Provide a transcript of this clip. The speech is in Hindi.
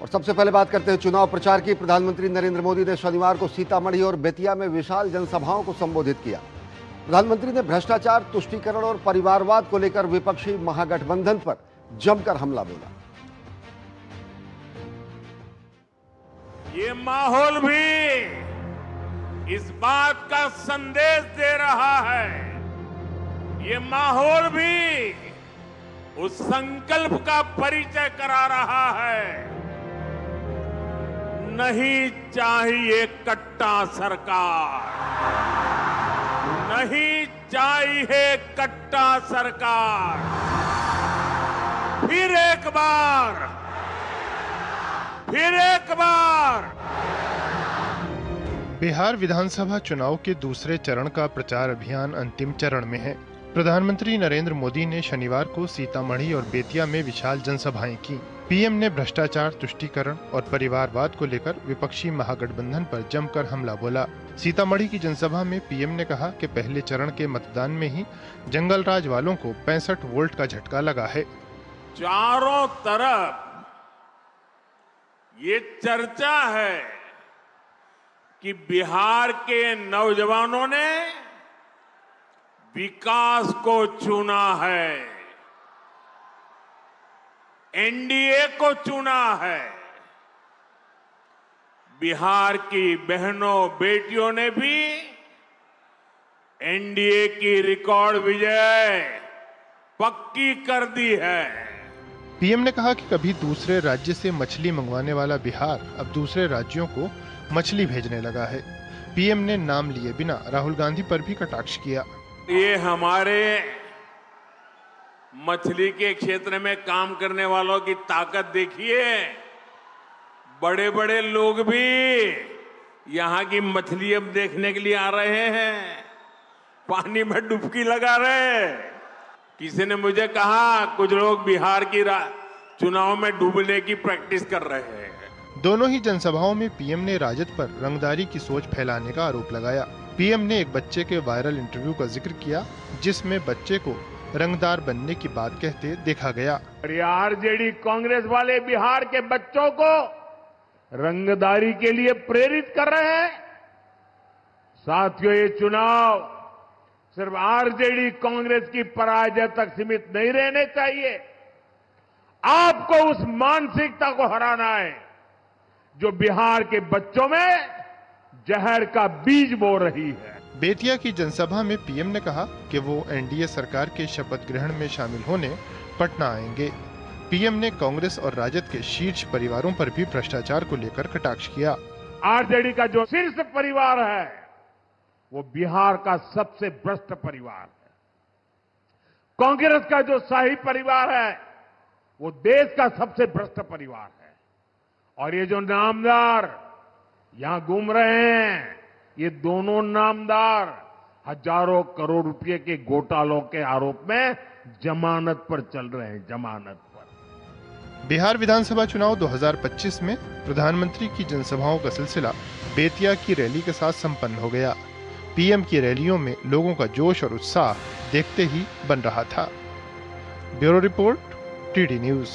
और सबसे पहले बात करते हैं चुनाव प्रचार की। प्रधानमंत्री नरेंद्र मोदी ने शनिवार को सीतामढ़ी और बेतिया में विशाल जनसभाओं को संबोधित किया। प्रधानमंत्री ने भ्रष्टाचार, तुष्टीकरण और परिवारवाद को लेकर विपक्षी महागठबंधन पर जमकर हमला बोला। ये माहौल भी इस बात का संदेश दे रहा है, ये माहौल भी उस संकल्प का परिचय करा रहा है, नहीं चाहिए कट्टा सरकार, नहीं चाहिए कट्टा सरकार। फिर एक बार बिहार विधानसभा चुनाव के दूसरे चरण का प्रचार अभियान अंतिम चरण में है। प्रधानमंत्री नरेंद्र मोदी ने शनिवार को सीतामढ़ी और बेतिया में विशाल जनसभाएं की। पीएम ने भ्रष्टाचार, तुष्टीकरण और परिवारवाद को लेकर विपक्षी महागठबंधन पर जमकर हमला बोला। सीतामढ़ी की जनसभा में पीएम ने कहा कि पहले चरण के मतदान में ही जंगल राज वालों को 65 वोल्ट का झटका लगा है। चारों तरफ ये चर्चा है कि बिहार के नौजवानों ने विकास को चुना है, एनडीए को चुना है। बिहार की बहनों बेटियों ने भी एनडीए की रिकॉर्ड विजय पक्की कर दी है। पीएम ने कहा कि कभी दूसरे राज्य से मछली मंगवाने वाला बिहार अब दूसरे राज्यों को मछली भेजने लगा है। पीएम ने नाम लिए बिना राहुल गांधी पर भी कटाक्ष किया। ये हमारे मछली के क्षेत्र में काम करने वालों की ताकत देखिए। बड़े बड़े लोग भी यहाँ की मछली अब देखने के लिए आ रहे हैं, पानी में डुबकी लगा रहे हैं। किसी ने मुझे कहा कुछ लोग बिहार की चुनाव में डूबने की प्रैक्टिस कर रहे हैं। दोनों ही जनसभाओं में पीएम ने राजद पर रंगदारी की सोच फैलाने का आरोप लगाया। पीएम ने एक बच्चे के वायरल इंटरव्यू का जिक्र किया, जिसमें बच्चे को रंगदार बनने की बात कहते देखा गया। आरजेडी कांग्रेस वाले बिहार के बच्चों को रंगदारी के लिए प्रेरित कर रहे हैं। साथियों, ये चुनाव सिर्फ आरजेडी कांग्रेस की पराजय तक सीमित नहीं रहने चाहिए। आपको उस मानसिकता को हराना है जो बिहार के बच्चों में जहर का बीज बो रही है। बेतिया की जनसभा में पीएम ने कहा कि वो एनडीए सरकार के शपथ ग्रहण में शामिल होने पटना आएंगे। पीएम ने कांग्रेस और राजद के शीर्ष परिवारों पर भी भ्रष्टाचार को लेकर कटाक्ष किया। आरजेडी का जो शीर्ष परिवार है वो बिहार का सबसे भ्रष्ट परिवार है। कांग्रेस का जो शाही परिवार है वो देश का सबसे भ्रष्ट परिवार है। और ये जो नामदार यहां घूम रहे हैं, ये दोनों नामदार हजारों करोड़ रुपए के घोटालों के आरोप में जमानत पर चल रहे हैं, जमानत पर। बिहार विधानसभा चुनाव 2025 में प्रधानमंत्री की जनसभाओं का सिलसिला बेतिया की रैली के साथ संपन्न हो गया। पीएम की रैलियों में लोगों का जोश और उत्साह देखते ही बन रहा था। Bureau report, TD news.